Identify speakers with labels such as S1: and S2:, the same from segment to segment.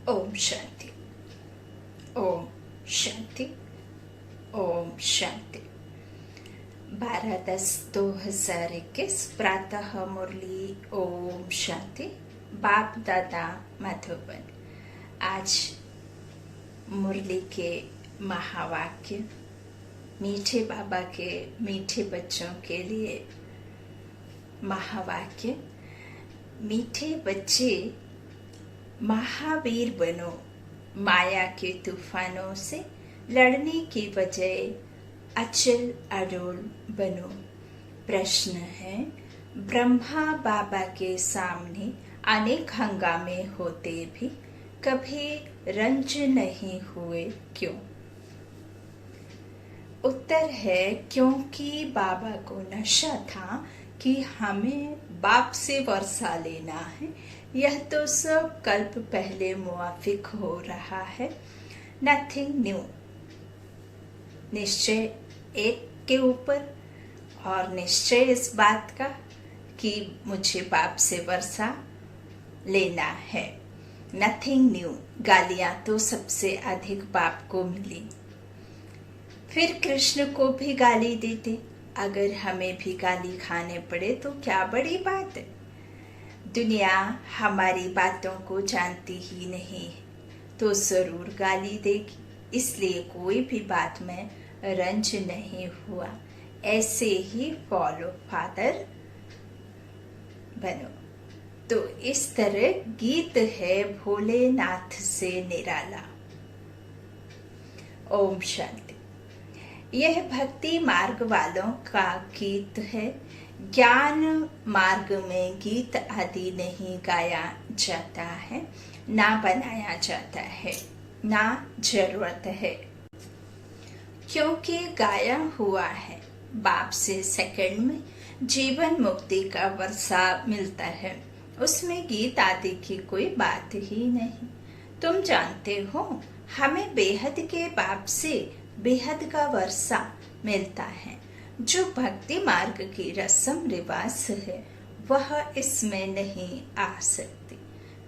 S1: ओम शांति। ओम शांति। ओम शांति। 12/10/2021 प्रातः मुरली। ओम शांति। बाप दादा मधुबन। आज मुरली के महावाक्य मीठे बाबा के मीठे बच्चों के लिए महावाक्य। मीठे बच्चे, महावीर बनो, माया के तूफानों से लड़ने की बजाय अचल अडोल बनो। प्रश्न है, ब्रह्मा बाबा के सामने अनेक हंगामे होते भी कभी रंज नहीं हुए, क्यों? उत्तर है, क्योंकि बाबा को नशा था कि हमें बाप से वर्षा लेना है। यह तो सब कल्प पहले मुआफिक हो रहा है। Nothing new. निश्चय एक के ऊपर और निश्चय इस बात का कि मुझे बाप से वर्षा लेना है। Nothing new. गालियां तो सबसे अधिक बाप को मिली, फिर कृष्ण को भी गाली देते। अगर हमें भी गाली खाने पड़े तो क्या बड़ी बात है। दुनिया हमारी बातों को जानती ही नहीं तो जरूर गाली देगी, इसलिए कोई भी बात में रंज नहीं हुआ। ऐसे ही फॉलो फादर बनो। तो इस तरह गीत है भोलेनाथ से निराला। ओम शांति। यह भक्ति मार्ग वालों का गीत है। ज्ञान मार्ग में गीत आदि नहीं गाया जाता है, ना बनाया जाता है, ना जरूरत है, क्योंकि गाया हुआ है। बाप से सेकंड में जीवन मुक्ति का वर्षा मिलता है, उसमें गीत आदि की कोई बात ही नहीं। तुम जानते हो, हमें बेहद के बाप से बेहद का वर्षा मिलता है। जो भक्ति मार्ग की रस्म रिवाज है वह इसमें नहीं आ सकती।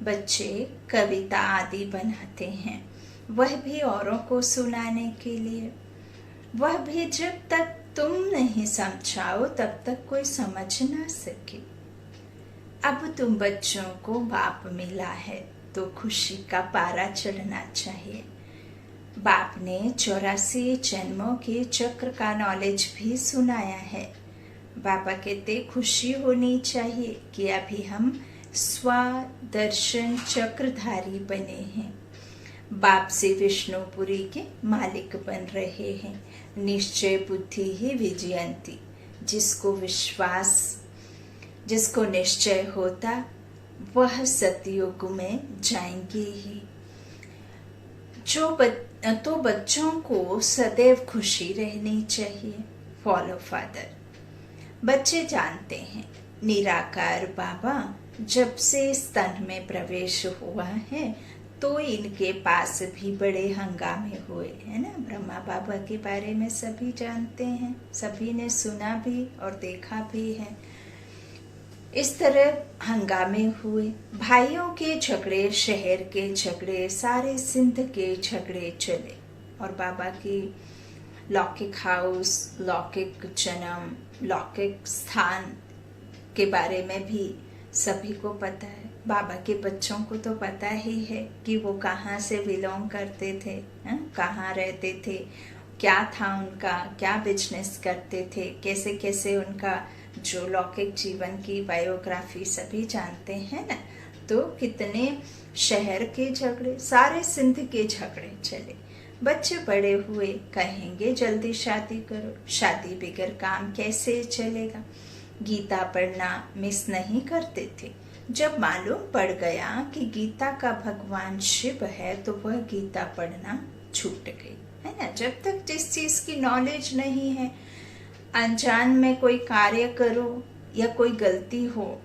S1: बच्चे कविता आदि बनाते हैं, वह भी औरों को सुनाने के लिए। वह भी जब तक तुम नहीं समझाओ तब तक कोई समझ ना सके। अब तुम बच्चों को बाप मिला है तो खुशी का पारा चढ़ना चाहिए। बाप ने 84 जन्मों के चक्र का नॉलेज भी सुनाया है। बाबा कहते खुशी होनी चाहिए कि अभी हम स्वदर्शन चक्रधारी बने हैं। बाप से विष्णुपुरी के मालिक बन रहे हैं। निश्चय बुद्धि ही विजयंती। जिसको निश्चय होता वह सतयुग में जाएंगे ही। तो बच्चों को सदैव खुशी रहनी चाहिए। Follow father. बच्चे जानते हैं, निराकार बाबा जब से स्तन में प्रवेश हुआ है तो इनके पास भी बड़े हंगामे हुए है ना। ब्रह्मा बाबा के बारे में सभी जानते हैं, सभी ने सुना भी और देखा भी है। इस तरह हंगामे हुए, भाइयों के झगड़े, शहर के झगड़े, सारे सिंध के झगड़े चले। और बाबा की लौकिक हाउस, लौकिक जन्म, लौकिक स्थान के बारे में भी सभी को पता है। बाबा के बच्चों को तो पता ही है कि वो कहाँ से बिलोंग करते थे, कहाँ रहते थे, क्या था उनका, क्या बिजनेस करते थे, कैसे कैसे उनका जो लौकिक जीवन की बायोग्राफी सभी जानते हैं ना। तो कितने शहर के झगड़े, सारे सिंध के झगड़े चले। बच्चे बड़े हुए, कहेंगे जल्दी शादी करो, शादी बगैर काम कैसे चलेगा। गीता पढ़ना मिस नहीं करते थे। जब मालूम पड़ गया कि गीता का भगवान शिव है तो वह गीता पढ़ना छूट गई, है ना। जब तक जिस चीज की नॉलेज नहीं है, अनजान में कोई कार्य करो या कोई गलती हो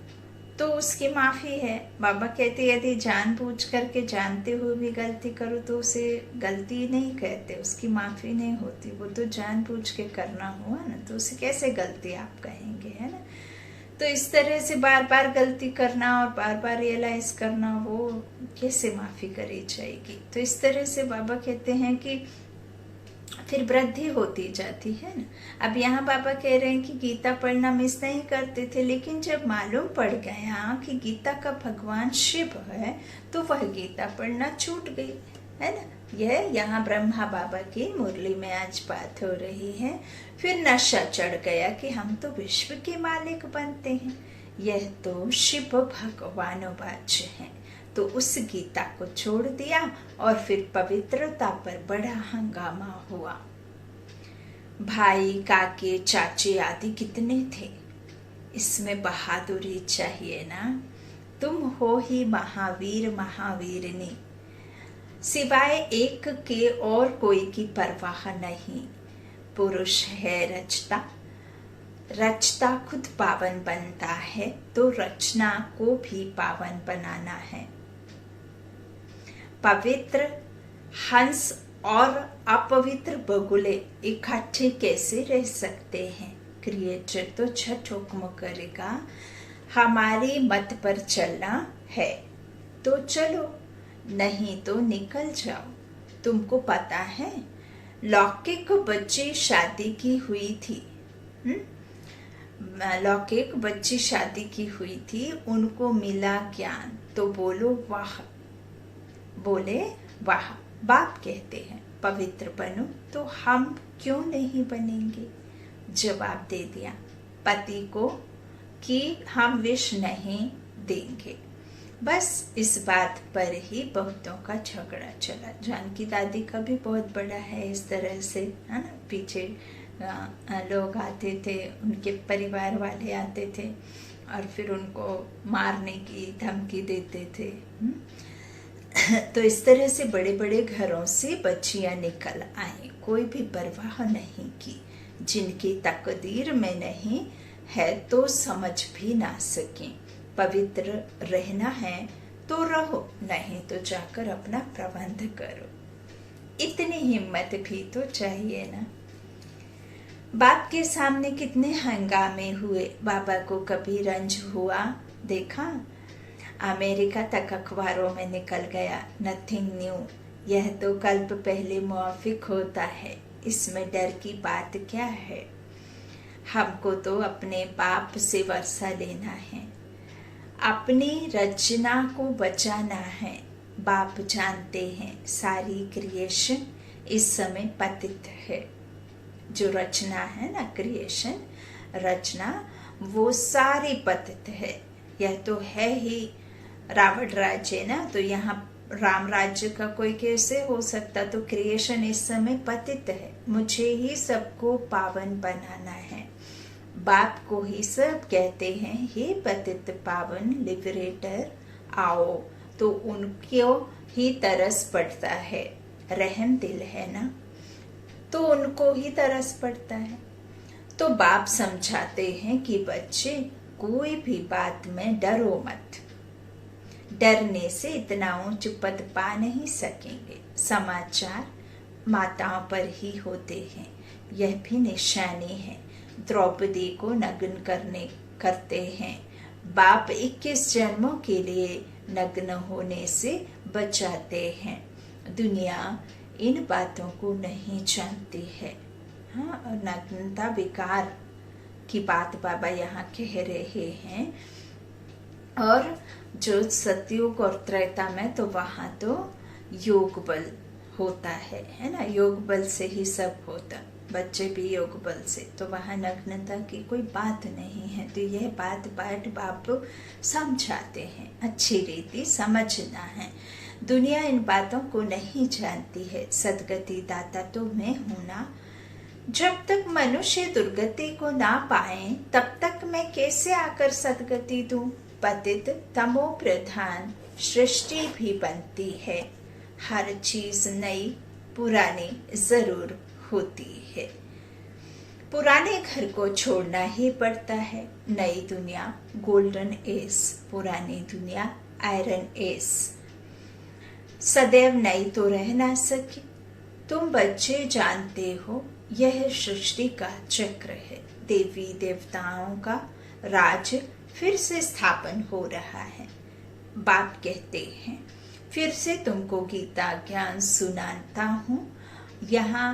S1: तो उसकी माफी है। बाबा कहते यदि जानबूझ करके जानते हुए भी गलती करो तो उसे गलती नहीं कहते, उसकी माफी नहीं होती। वो तो जानबूझ के करना हुआ ना, तो उसे कैसे गलती आप कहेंगे, है ना। तो इस तरह से बार बार गलती करना और बार बार रियलाइज करना वो कैसे माफी करी जाएगी। तो इस तरह से बाबा कहते हैं कि फिर वृद्धि होती जाती है ना। अब यहाँ बाबा कह रहे हैं कि गीता पढ़ना मिस नहीं करते थे, लेकिन जब मालूम पड़ गया कि गीता का भगवान शिव है तो वह गीता पढ़ना छूट गई, है ना। यह यहाँ ब्रह्मा बाबा की मुरली में आज बात हो रही है। फिर नशा चढ़ गया कि हम तो विश्व के मालिक बनते हैं, यह तो शिव भगवानोवाच्य है। तो उस गीता को छोड़ दिया और फिर पवित्रता पर बड़ा हंगामा हुआ। भाई, काके, चाचे आदि कितने थे, इसमें बहादुरी चाहिए ना। तुम हो ही महावीर महावीरनी, सिवाय एक के और कोई की परवाह नहीं। पुरुष है रचता, रचता खुद पावन बनता है, तो रचना को भी पावन बनाना है। पवित्र हंस और अपवित्र बगुले इकट्ठे कैसे रह सकते हैं। क्रिएटर तो छठ हुक्म करेगा, हमारी मत पर चलना है तो चलो, नहीं तो निकल जाओ। तुमको पता है लौकिक बच्ची शादी की हुई थी, लौकिक बच्ची शादी की हुई थी, उनको मिला ज्ञान तो बोले वाह। बाप कहते हैं पवित्र बनो, तो हम क्यों नहीं बनेंगे। जवाब दे दिया पति को कि हम विष नहीं देंगे। बस इस बात पर ही बहुतों का झगड़ा चला। जानकी दादी का भी बहुत बड़ा है इस तरह से, है ना। पीछे लोग आते थे, उनके परिवार वाले आते थे और फिर उनको मारने की धमकी देते थे। तो इस तरह से बड़े बड़े घरों से बच्चियां निकल आई, कोई भी परवाह नहीं की। जिनकी तकदीर में नहीं है तो समझ भी ना सके। पवित्र रहना है तो रहो, नहीं तो जाकर अपना प्रबंध करो। इतनी हिम्मत भी तो चाहिए ना। बाप के सामने कितने हंगामे हुए, बाबा को कभी रंज हुआ देखा। अमेरिका तक अखबारों में निकल गया, नथिंग न्यू, यह तो कल्प पहले मुआफिक होता है, इसमें डर की बात क्या है। हमको तो अपने बाप से वर्षा लेना है, अपनी रचना को बचाना है। बाप जानते हैं सारी क्रिएशन इस समय पतित है। जो रचना है ना, क्रिएशन रचना, वो सारी पतित है। यह तो है ही रावण राज्य ना, तो यहाँ राम राज्य का कोई कैसे हो सकता। तो क्रिएशन इस समय पतित है, मुझे ही सबको पावन बनाना है। बाप को ही सब कहते हैं हे पतित पावन लिबरेटर आओ, तो उनको ही तरस पड़ता है। रहम दिल है ना, तो उनको ही तरस पड़ता है। तो बाप समझाते हैं कि बच्चे कोई भी बात में डरो मत, डरने से इतना ऊंच पद पा नहीं सकेंगे। समाचार माताओं पर ही होते हैं, यह भी निशानी है। द्रौपदी को नग्न करते हैं, बाप 21 जन्मों के लिए नग्न होने से बचाते हैं। दुनिया इन बातों को नहीं जानती है। हाँ, और नग्नता विकार की बात बाबा यहाँ कह रहे हैं। और जो सतयुग और त्रेता में तो वहाँ तो योग बल होता है ना, योग बल से ही सब होता, बच्चे भी योग बल से, तो वहाँ नग्नता की कोई बात नहीं है। तो यह बात बाप समझाते हैं, अच्छी रीति समझना है। दुनिया इन बातों को नहीं जानती है। सदगति दाता तो मैं हूं ना, जब तक मनुष्य दुर्गति को ना पाए तब तक मैं कैसे आकर सदगति दूं। पतित तमो प्रधान सृष्टि भी बनती है, हर चीज नई पुरानी जरूर होती है। पुराने घर को छोड़ना ही पड़ता है। नई दुनिया गोल्डन एज, पुरानी दुनिया आयरन एज। सदैव नई तो रह ना सके। तुम बच्चे जानते हो यह सृष्टि का चक्र है। देवी देवताओं का राज फिर से स्थापन हो रहा है। बाप कहते हैं फिर से तुमको गीता ज्ञान सुनाता हूँ। यहाँ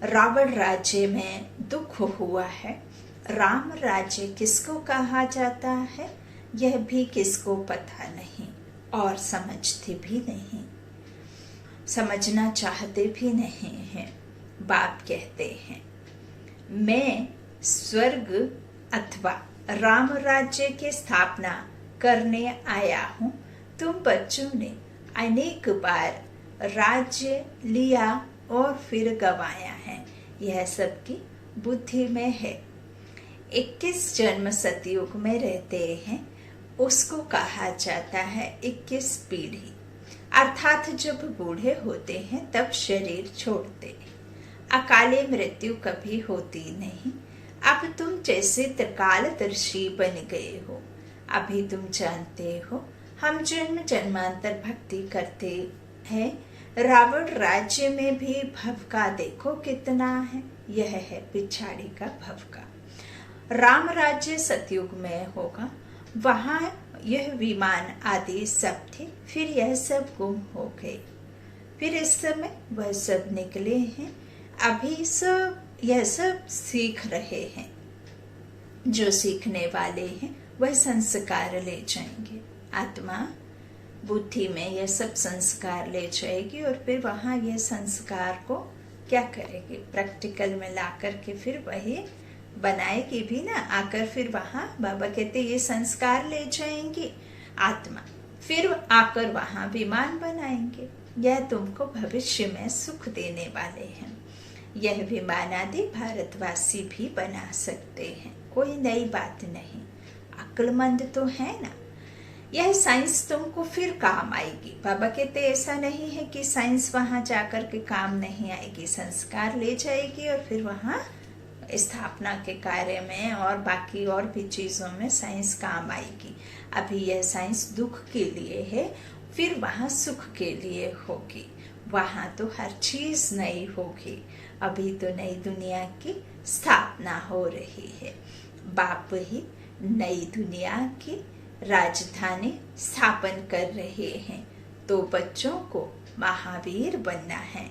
S1: रावण राज्य में दुख हुआ है। राम राज्य किसको कहा जाता है यह भी किसको पता नहीं और समझते भी नहीं, समझना चाहते भी नहीं हैं। बाप कहते हैं मैं स्वर्ग अथवा राम राज्य की स्थापना करने आया हूँ। तुम बच्चों ने अनेक बार राज्य लिया और फिर गंवाया है, यह सबकी बुद्धि में है। 21 जन्म सतयुग में रहते हैं, उसको कहा जाता है 21 पीढ़ी। अर्थात जब बूढ़े होते हैं तब शरीर छोड़ते हैं। अकाले मृत्यु कभी होती नहीं। अब तुम जैसे त्रिकालदर्शी बन गए हो। अभी तुम जानते हो हम जन्म जन्मांतर भक्ति करते हैं। रावण राज्य में भी भव का देखो कितना है, यह है पिछाड़ी का भव का। राम राज्य सतयुग में होगा, वहां यह विमान आदि सब थे, फिर यह सब गुम हो गए। फिर इस समय वह सब निकले हैं। अभी सब यह सब सीख रहे हैं। जो सीखने वाले हैं वह संस्कार ले जाएंगे। आत्मा बुद्धि में यह सब संस्कार ले जाएगी और फिर वहां यह संस्कार को क्या करेगी, प्रैक्टिकल में ला करके फिर वही बनाएगी भी ना। आकर फिर वहां बाबा कहते ये संस्कार ले जाएंगी आत्मा, फिर आकर वहां विमान बनाएंगे। यह तुमको भविष्य में सुख देने वाले हैं। यह विमान आदि भारतवासी भी बना सकते हैं, कोई नई बात नहीं। अक्लमंद तो है ना। यह साइंस तुमको फिर काम आएगी। बाबा कहते ऐसा नहीं है कि साइंस वहां जाकर के काम नहीं आएगी, संस्कार ले जाएगी और फिर वहां स्थापना के कार्य में और बाकी और भी चीजों में साइंस काम आएगी। अभी यह साइंस दुख के लिए है, फिर वहां सुख के लिए होगी। वहां तो हर चीज नई होगी। अभी तो नई दुनिया की स्थापना हो रही है। बाप ही नई दुनिया की राजधानी स्थापन कर रहे हैं। तो बच्चों को महावीर बनना है।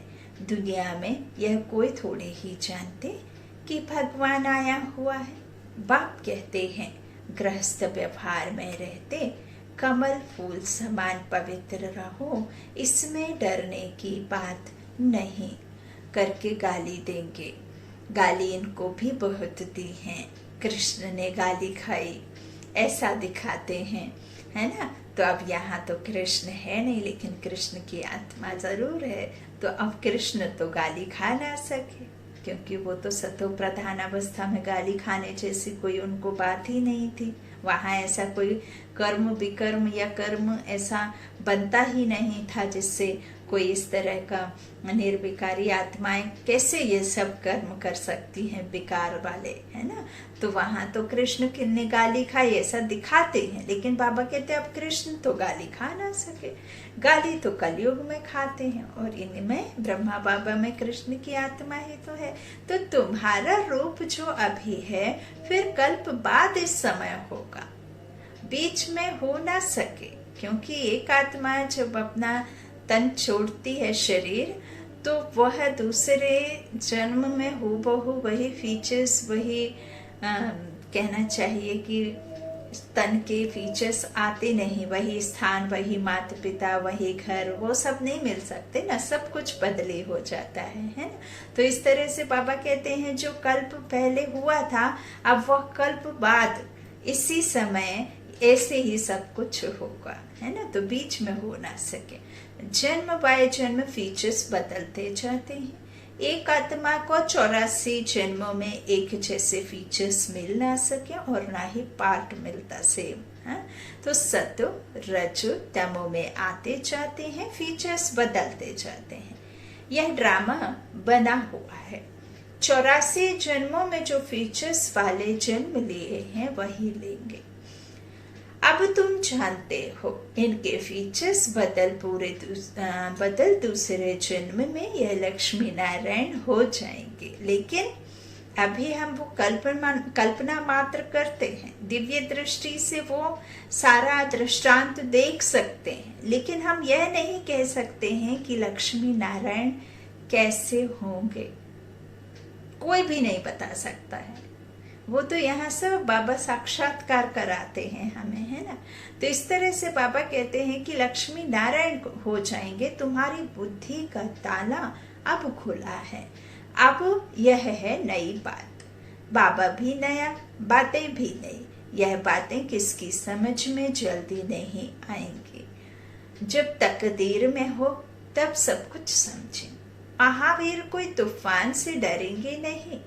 S1: दुनिया में यह कोई थोड़े ही जानते कि भगवान आया हुआ है। बाप कहते हैं गृहस्थ व्यवहार में रहते कमल फूल समान पवित्र रहो, इसमें डरने की बात नहीं। करके गाली देंगे। गाली इनको भी बहुत दी है। कृष्ण ने गाली खाई ऐसा दिखाते हैं, है ना। तो अब यहाँ तो कृष्ण है नहीं, लेकिन कृष्ण की आत्मा जरूर है। तो अब कृष्ण तो गाली खा ना सके, क्योंकि वो तो सतो प्रधान अवस्था में गाली खाने जैसी कोई उनको बात ही नहीं थी। वहां ऐसा कोई कर्म विकर्म या कर्म ऐसा बनता ही नहीं था जिससे कोई इस तरह का निर्विकारी आत्माएं कैसे ये सब कर्म कर सकती हैं, विकार वाले, है ना। तो वहां तो कृष्ण किन्ने गाली खाई ऐसा दिखाते हैं, लेकिन बाबा कहते अब कृष्ण तो गाली खा ना सके। गाली तो कलयुग में खाते हैं और इनमें ब्रह्मा बाबा में कृष्ण की आत्मा ही तो है। तो तुम्हारा रूप जो अभी है फिर कल्प बाद इस समय होगा, बीच में हो ना सके। क्योंकि एक आत्मा जब अपना तन छोड़ती है शरीर, तो वह दूसरे जन्म में हूबहू वही फीचर्स, वही कहना चाहिए कि तन के फीचर्स आते नहीं। वही स्थान, वही माता पिता, वही घर, वो सब नहीं मिल सकते ना। सब कुछ बदले हो जाता है ना। तो इस तरह से बाबा कहते हैं जो कल्प पहले हुआ था अब वह कल्प बाद इसी समय ऐसे ही सब कुछ होगा, है ना। तो बीच में हो ना सके। जन्म बाय जन्म फीचर्स बदलते जाते हैं। एक आत्मा को 84 जन्मों में एक जैसे फीचर्स मिल ना सके और ना ही पार्ट मिलता सेम, है। तो सतो रजो तमो में आते जाते हैं, फीचर्स बदलते जाते हैं। यह ड्रामा बना हुआ है। 84 जन्मों में जो फीचर्स वाले जन्म लिए हैं वही लेंगे। अब तुम जानते हो इनके फीचर्स बदल दूसरे जन्म में यह लक्ष्मी नारायण हो जाएंगे। लेकिन अभी हम वो कल्पना मात्र करते हैं, दिव्य दृष्टि से वो सारा दृष्टांत देख सकते हैं, लेकिन हम यह नहीं कह सकते हैं कि लक्ष्मी नारायण कैसे होंगे। कोई भी नहीं बता सकता है। वो तो यहाँ सब बाबा साक्षात्कार कराते हैं हमें, है ना। तो इस तरह से बाबा कहते हैं कि लक्ष्मी नारायण हो जाएंगे, तुम्हारी बुद्धि का ताला अब खुला है। अब यह है नई बात। बाबा भी नया, बातें भी नई। यह बातें किसकी समझ में जल्दी नहीं आएंगी। जब तकदीर में हो तब सब कुछ समझें। महावीर कोई तूफान से डरेंगे नहीं,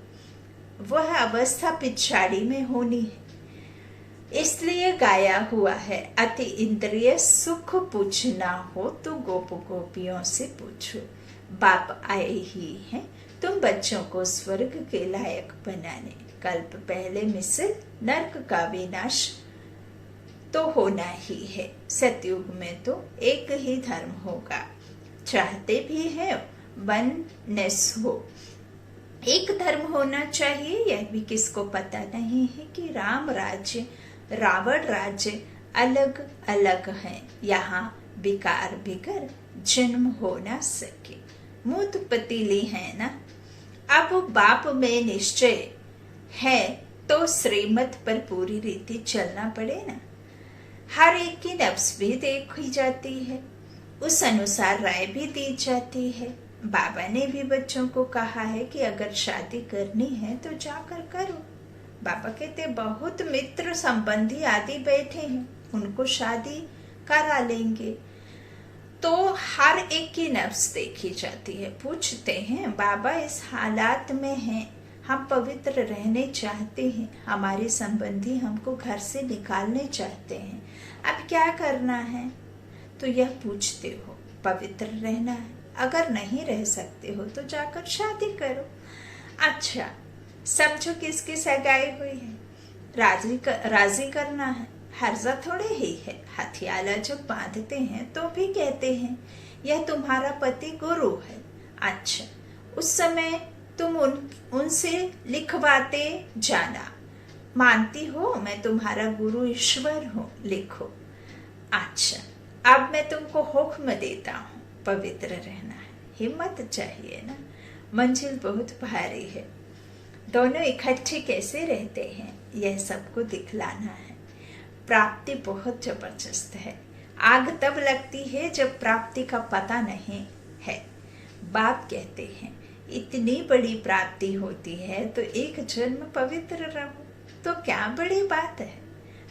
S1: वह अवस्था पिछाड़ी में होनी है। इसलिए गाया हुआ है, अति इंद्रिय सुख पूछना हो तो गोप गोपियों से पूछो। बाप आए ही हैं तुम बच्चों को स्वर्ग के लायक बनाने। कल्प पहले मिसल नरक का विनाश तो होना ही है। सतयुग में तो एक ही धर्म होगा, चाहते भी है वननेस हो। एक धर्म होना चाहिए, यह भी किसको पता नहीं है कि राम राज्य रावण राज्य अलग अलग हैं। यहाँ विकार बिगर जन्म हो ना सके। मूत पतीली है ना। अब बाप में निश्चय है तो श्रीमत पर पूरी रीति चलना पड़े ना। हर एक की नफ्स भी देखी जाती है, उस अनुसार राय भी दी जाती है। बाबा ने भी बच्चों को कहा है कि अगर शादी करनी है तो जाकर करो। बाबा कहते बहुत मित्र संबंधी आदि बैठे हैं, उनको शादी करा लेंगे। तो हर एक की नफ्स देखी जाती है। पूछते हैं बाबा इस हालात में हैं, हम पवित्र रहने चाहते हैं, हमारे संबंधी हमको घर से निकालने चाहते हैं, अब क्या करना है। तो यह पूछते हो, पवित्र रहना है, अगर नहीं रह सकते हो तो जाकर शादी करो। अच्छा समझो किसकी सगाई हुई है, राजी करना है, हर्जा थोड़े ही है। हथियाला जब बांधते हैं तो भी कहते हैं यह तुम्हारा पति गुरु है। अच्छा उस समय तुम उनसे लिखवाते जाना, मानती हो मैं तुम्हारा गुरु ईश्वर हूँ, लिखो। अच्छा अब मैं तुमको हुक्म देता हूँ, पवित्र रहना है। हिम्मत चाहिए ना, मंजिल बहुत भारी है। दोनों इकट्ठे कैसे रहते हैं यह सबको दिखलाना है। प्राप्ति बहुत जबरदस्त है। आग तब लगती है जब प्राप्ति का पता नहीं है। बाप कहते हैं इतनी बड़ी प्राप्ति होती है तो एक जन्म पवित्र रहो, तो क्या बड़ी बात है।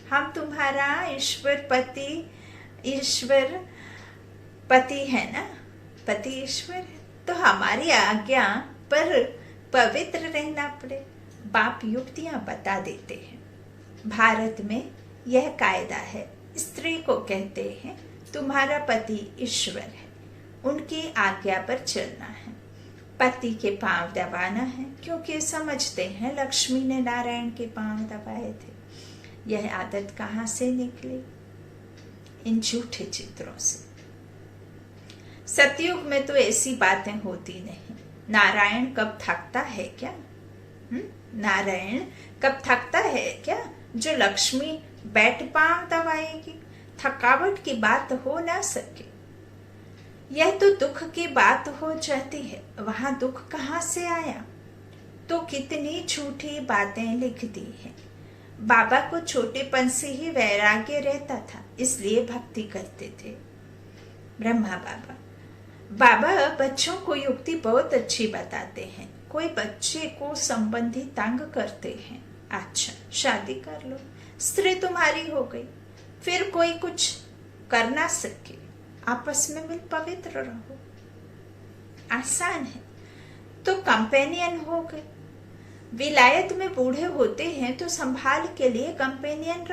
S1: हम तुम्हारा ईश्वर पति है ना, पति ईश्वर है, तो हमारी आज्ञा पर पवित्र रहना पड़े। बाप युक्तियां बता देते हैं। भारत में यह कायदा है, स्त्री को कहते हैं तुम्हारा पति ईश्वर है, उनकी आज्ञा पर चलना है, पति के पांव दबाना है, क्योंकि समझते हैं लक्ष्मी ने नारायण के पांव दबाए थे। यह आदत कहाँ से निकली? इन झूठे चित्रों से। सतयुग में तो ऐसी बातें होती नहीं। नारायण कब थकता है क्या? नारायण कब थकता है क्या जो लक्ष्मी बैठ पांव दबाएगी? थकावट की बात हो ना सके। यह तो दुख की बात हो जाती है, वहां दुख कहाँ से आया? तो कितनी झूठी बातें लिख दी है। बाबा को छोटेपन से ही वैराग्य रहता था, इसलिए भक्ति करते थे। ब्रह्मा बाबा बच्चों को युक्ति बहुत अच्छी बताते हैं। कोई बच्चे को संबंधी तंग करते हैं, अच्छा शादी कर लो, स्त्री तुम्हारी हो गई, फिर कोई कुछ कर ना सके, आपस में मिल पवित्र रहो, आसान है। तो कंपेनियन हो गए। विलायत में बूढ़े होते हैं तो संभाल के लिए कंपेनियन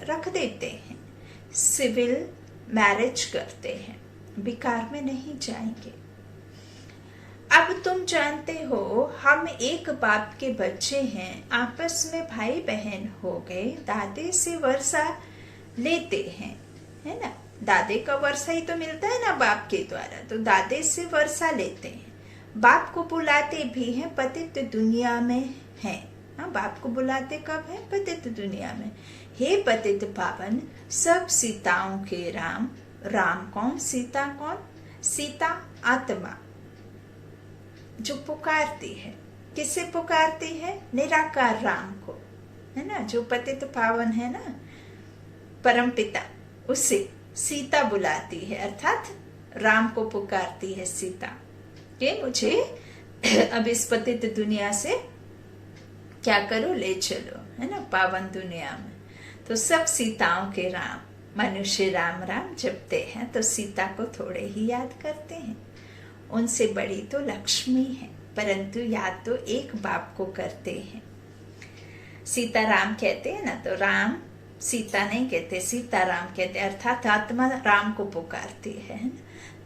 S1: रख देते हैं, सिविल मैरिज करते हैं, विकार में नहीं जाएंगे। अब तुम जानते हो हम एक बाप के बच्चे हैं, आपस में भाई बहन हो गए, दादे से वर्षा लेते हैं, है ना। दादे का वर्षा ही तो मिलता है ना बाप के द्वारा, तो दादे से वर्षा लेते हैं। बाप को बुलाते भी हैं, पतित दुनिया में हैं। हाँ, बाप को बुलाते कब है? पतित दुनिया में। हे पतित पावन, सब सीताओं के राम। राम कौन? सीता कौन? सीता आत्मा जो पुकारती है। किसे पुकारती है? निराकार राम को, है ना, जो पतित पावन है ना, परम पिता, उसे सीता बुलाती है, अर्थात राम को पुकारती है सीता कि मुझे अब इस पतित दुनिया से क्या करो, ले चलो, है ना, पावन दुनिया में। तो सब सीताओं के राम, मनुष्य राम राम जपते हैं तो सीता को थोड़े ही याद करते हैं। उनसे बड़ी तो लक्ष्मी है, परंतु याद तो एक बाप को करते हैं। सीता राम कहते हैं ना, तो राम सीता नहीं कहते, सीता राम कहते, अर्थात आत्मा राम को पुकारती है ना?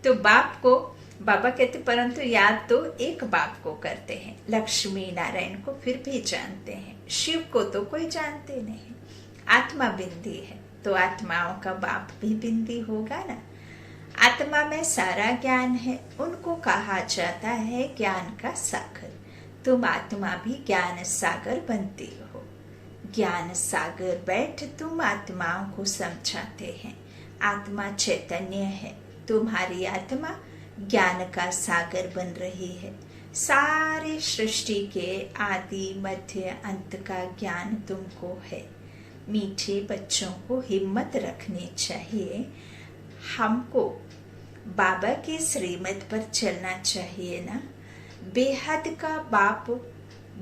S1: तो बाप को बाबा कहते, परंतु याद तो एक बाप को करते हैं। लक्ष्मी नारायण को फिर भी जानते हैं, शिव को तो कोई जानते नहीं। आत्मा बिंदी है तो आत्माओं का बाप भी बिंदी होगा ना। आत्मा में सारा ज्ञान है, उनको कहा जाता है ज्ञान का सागर। तुम आत्मा भी ज्ञान सागर बनती हो। ज्ञान सागर बैठ तुम आत्माओं को समझाते हैं। आत्मा चैतन्य है, तुम्हारी आत्मा ज्ञान का सागर बन रही है। सारी सृष्टि के आदि मध्य अंत का ज्ञान तुमको है। मीठे बच्चों को हिम्मत रखनी चाहिए। हमको बाबा के श्रीमत पर चलना चाहिए ना। बेहद का बाप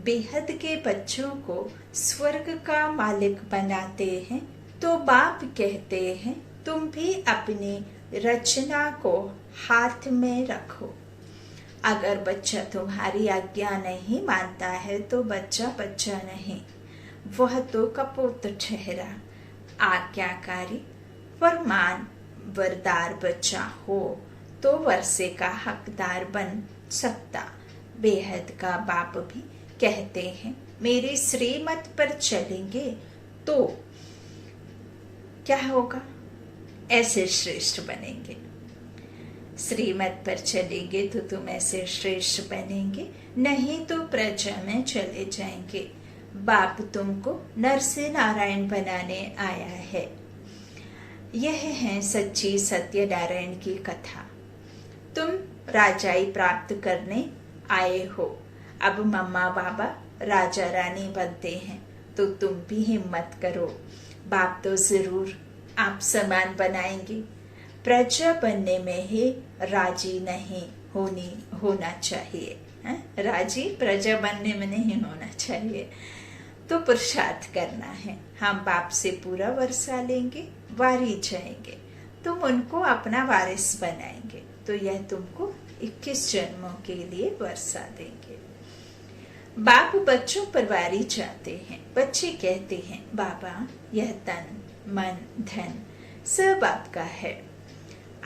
S1: बेहद के बच्चों को स्वर्ग का मालिक बनाते हैं, तो बाप कहते हैं तुम भी अपनी रचना को हाथ में रखो। अगर बच्चा तुम्हारी आज्ञा नहीं मानता है तो बच्चा बच्चा नहीं, वह तो कपोत ठहरा। आज्ञाकारी फरमान वरदार बच्चा हो तो वर्षे का हकदार बन सकता। बेहद का बाप भी कहते हैं मेरे श्रीमत पर चलेंगे तो क्या होगा, ऐसे श्रेष्ठ बनेंगे। श्रीमत पर चलेंगे तो तुम ऐसे श्रेष्ठ बनेंगे, नहीं तो प्रजा में चले जाएंगे। बाप तुमको नर से नारायण बनाने आया है। यह है सच्ची सत्यनारायण की कथा। तुम राजाई प्राप्त करने आए हो। अब मम्मा बाबा राजा रानी बनते हैं तो तुम भी हिम्मत करो। बाप तो जरूर आप समान बनाएंगे। प्रजा बनने में ही राजी नहीं होना चाहिए, है? राजी प्रजा बनने में नहीं होना चाहिए। तो पुरुषार्थ करना है। हम बाप से पूरा वर्षा लेंगे, वारी जाएंगे, तुम उनको अपना वारिस बनाएंगे तो यह तुमको 21 जन्मों के लिए वर्षा देंगे। बाप बच्चों पर वारी जाते हैं। बच्चे कहते हैं बाबा यह तन मन धन सब आपका है।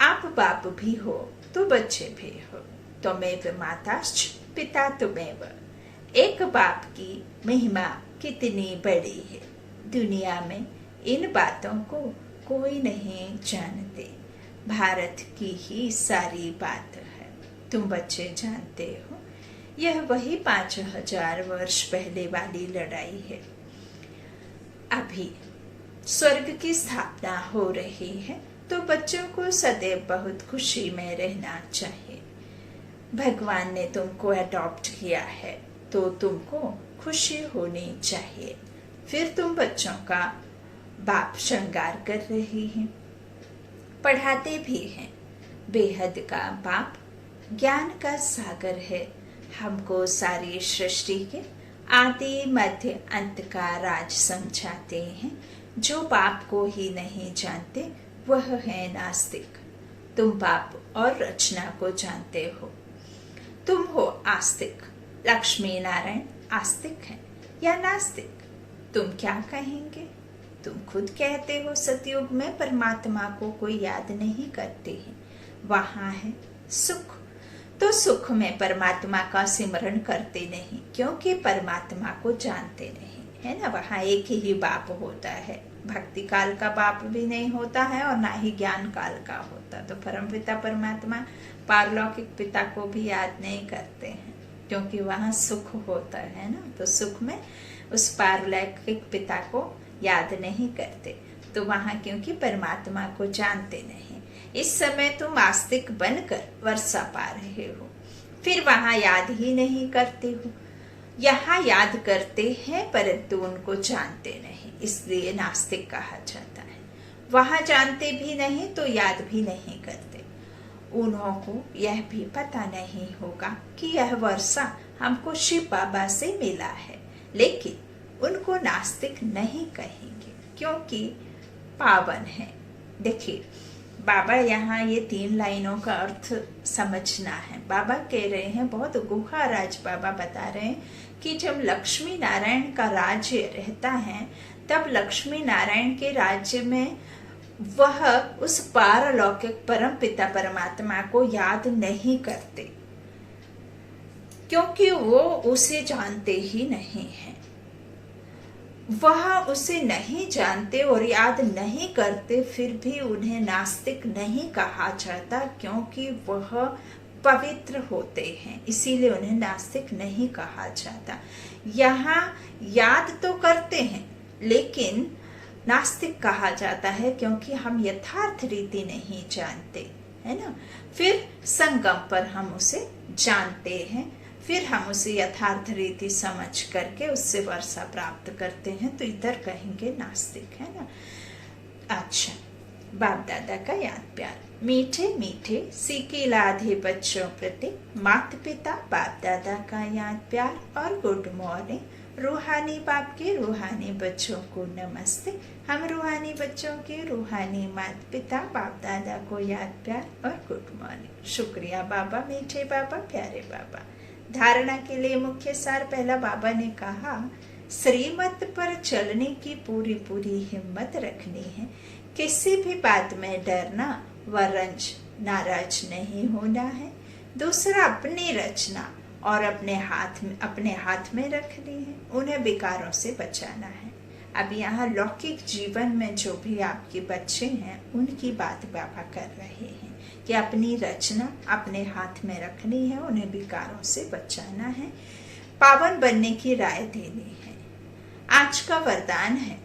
S1: आप बाप भी हो तो बच्चे भी हो। त्वमेव माताश्च पिता त्वमेव। एक बाप की महिमा कितनी बड़ी है। दुनिया में इन बातों को कोई नहीं जानते। भारत की ही सारी बात है, तुम बच्चे जानते हो। यह वही 5000 वर्ष पहले वाली लड़ाई है। अभी स्वर्ग की स्थापना हो रही है तो बच्चों को सदैव बहुत खुशी में रहना चाहिए। भगवान ने तुमको अडॉप्ट किया है तो तुमको खुशी होनी चाहिए। फिर तुम बच्चों का बाप श्रृंगार कर रही हैं, पढ़ाते भी हैं। बेहद का बाप ज्ञान का सागर है। हमको सारी सृष्टि के आदि मध्य अंत का राज समझाते हैं। जो बाप को ही नहीं जानते वह है नास्तिक। तुम बाप और रचना को जानते हो, तुम हो आस्तिक। लक्ष्मी नारायण आस्तिक हैं या नास्तिक, तुम क्या कहेंगे? तुम खुद कहते हो सतयुग में परमात्मा को कोई याद नहीं करते हैं, वहां है सुख। तो सुख में परमात्मा का सिमरण करते नहीं क्योंकि परमात्मा को जानते नहीं, है ना। वहां एक ही बाप होता है। भक्ति काल का बाप भी नहीं होता है और ना ही ज्ञान काल का होता। तो परम पिता परमात्मा पारलौकिक पिता को भी याद नहीं करते हैं। क्योंकि वहाँ सुख होता है ना, तो सुख में उस पारलौकिक पिता को याद नहीं करते, तो वहाँ क्योंकि परमात्मा को जानते नहीं। इस समय तुम आस्तिक बनकर वर्षा पा रहे हो, फिर वहाँ याद ही नहीं करते हो। यहाँ याद करते हैं परंतु उनको जानते नहीं, इसलिए नास्तिक कहा जाता है। वहाँ जानते भी नहीं तो याद भी नहीं करते। उन्हों को यह भी पता नहीं होगा कि यह वर्षा हमको शिव बाबा से मिला है, लेकिन उनको नास्तिक नहीं कहेंगे क्योंकि पावन है। देखिए बाबा यहाँ ये 3 लाइनों का अर्थ समझना है। बाबा कह रहे हैं, बहुत गुहा राज बाबा बता रहे हैं कि जब लक्ष्मी नारायण का राज्य रहता है तब लक्ष्मी नारायण के राज्य में वह उस पारलौकिक परम पिता परमात्मा को याद नहीं करते, क्योंकि वो उसे जानते ही नहीं है। वह उसे नहीं जानते और याद नहीं करते, फिर भी उन्हें नास्तिक नहीं कहा जाता क्योंकि वह पवित्र होते हैं, इसीलिए उन्हें नास्तिक नहीं कहा जाता। यहाँ याद तो करते हैं लेकिन नास्तिक कहा जाता है क्योंकि हम यथार्थ रीति नहीं जानते, है ना। फिर संगम पर हम उसे जानते हैं, फिर हम उसे यथार्थ रीति समझ करके उससे वर्षा प्राप्त करते हैं, तो इधर कहेंगे नास्तिक, है ना। अच्छा, बाप दादा का याद प्यार। मीठे मीठे सीखे लाधे बच्चों प्रति माता पिता बाप दादा का याद प्यार और गुड मॉर्निंग। रूहानी बाप के रूहानी बच्चों को नमस्ते। हम रूहानी बच्चों के रूहानी माता पिता बाप दादा को याद प्यार और गुड मॉर्निंग। शुक्रिया बाबा, मीठे बाबा, प्यारे बाबा। धारणा के लिए मुख्य सार। पहला, बाबा ने कहा श्रीमत पर चलने की पूरी पूरी हिम्मत रखनी है, किसी भी बात में डरना व रंज नाराज नहीं होना है। दूसरा, अपनी रचना और अपने हाथ में रखनी है, उन्हें विकारों से बचाना है। अब यहाँ लौकिक जीवन में जो भी आपके बच्चे हैं उनकी बात बाबा कर रहे हैं कि अपनी रचना अपने हाथ में रखनी है, उन्हें विकारों से बचाना है, पावन बनने की राय देनी है। आज का वरदान है,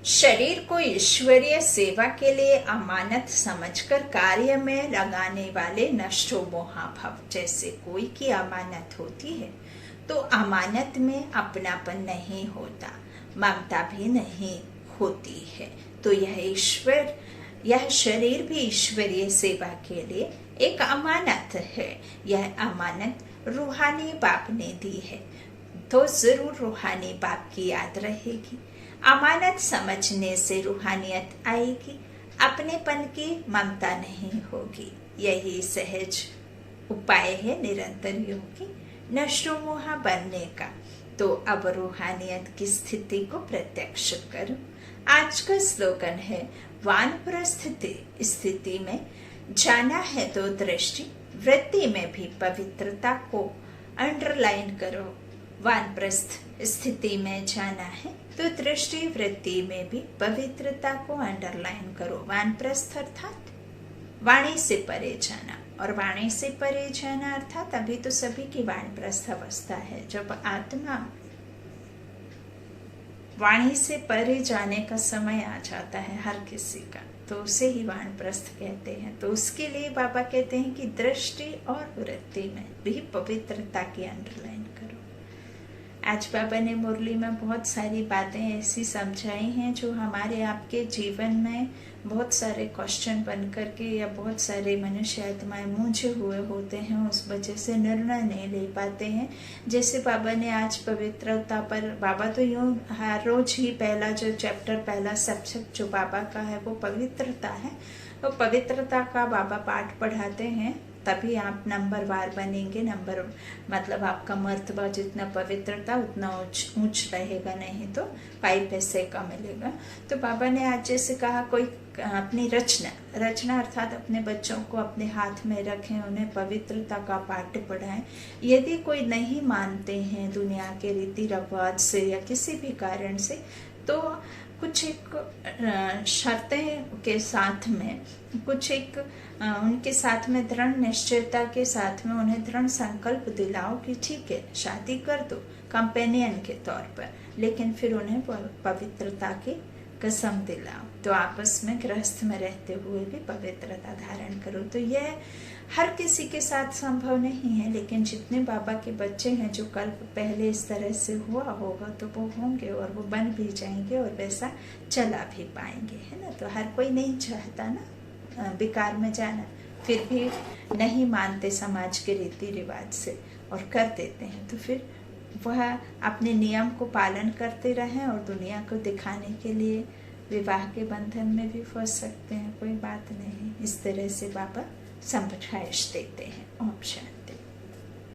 S1: शरीर को ईश्वरीय सेवा के लिए अमानत समझकर कार्य में लगाने वाले नष्टो मोहाभव। जैसे कोई की अमानत होती है तो अमानत में अपनापन नहीं होता, ममता भी नहीं होती है, तो यह शरीर भी ईश्वरीय सेवा के लिए एक अमानत है। यह अमानत रूहानी बाप ने दी है, तो जरूर रूहानी बाप की याद रहेगी। अमानत समझने से रूहानियत आएगी, अपनेपन की ममता नहीं होगी। यही सहज उपाय है निरंतर योगी नष्टो मोहा बनने का। तो अब रूहानियत की स्थिति को प्रत्यक्ष करो। आज का स्लोगन है, वानप्रस्थ स्थिति में जाना है तो दृष्टि वृत्ति में भी पवित्रता को अंडरलाइन करो। वानप्रस्थ स्थिति में जाना है तो दृष्टि वृत्ति में भी पवित्रता को अंडरलाइन करो। वानप्रस्थ अर्थात वाणी से परे जाना, और वाणी से परे जाना अर्थात अभी तो सभी की वानप्रस्थ अवस्था है। जब आत्मा वाणी से परे जाने का समय आ जाता है हर किसी का, तो उसे ही वानप्रस्थ कहते हैं। तो उसके लिए बाबा कहते हैं कि दृष्टि और वृत्ति में भी पवित्रता की अंडरलाइन करो। आज बाबा ने मुरली में बहुत सारी बातें ऐसी समझाई हैं जो हमारे आपके जीवन में बहुत सारे क्वेश्चन बन करके, या बहुत सारे मनुष्य आत्माएं मूंझे हुए होते हैं, उस वजह से निर्णय नहीं ले पाते हैं। जैसे बाबा ने आज पवित्रता पर, बाबा तो यूं हर रोज ही पहला जो चैप्टर, पहला सब्जेक्ट जो बाबा का है वो पवित्रता है, तो पवित्रता का बाबा पाठ पढ़ाते हैं, तभी आप नंबरवार बनेंगे। नंबर मतलब आपका मर्तबा जितना पवित्रता उतना ऊंच रहेगा, नहीं तो 5 पैसे का मिलेगा। तो बाबा ने आज जैसे कहा, कोई अपनी रचना अर्थात अपने बच्चों को अपने हाथ में रखें, उन्हें पवित्रता का पाठ पढ़ाएं। यदि कोई नहीं मानते हैं दुनिया के रीति रिवाज से या किसी भी कारण से, तो कुछ एक शर्तें के साथ में, कुछ एक उनके साथ में दृढ़ निश्चयता के साथ में उन्हें दृढ़ संकल्प दिलाओ कि ठीक है शादी कर दो कंपेनियन के तौर पर, लेकिन फिर उन्हें पवित्रता की कसम दिलाओ। तो आपस में गृहस्थ में रहते हुए भी पवित्रता धारण करो। तो यह हर किसी के साथ संभव नहीं है, लेकिन जितने बाबा के बच्चे हैं जो कल्प पहले इस तरह से हुआ होगा तो वो होंगे और वो बन भी जाएंगे और वैसा चला भी पाएंगे, है ना। तो हर कोई नहीं चाहता ना विकार में जाना, फिर भी नहीं मानते समाज के रीति रिवाज से और कर देते हैं, तो फिर वह अपने नियम को पालन करते रहें और दुनिया को दिखाने के लिए विवाह के बंधन में भी फंस सकते हैं। कोई बात नहीं, इस तरह से बाबा समझाइश देते हैं। ओम शांति।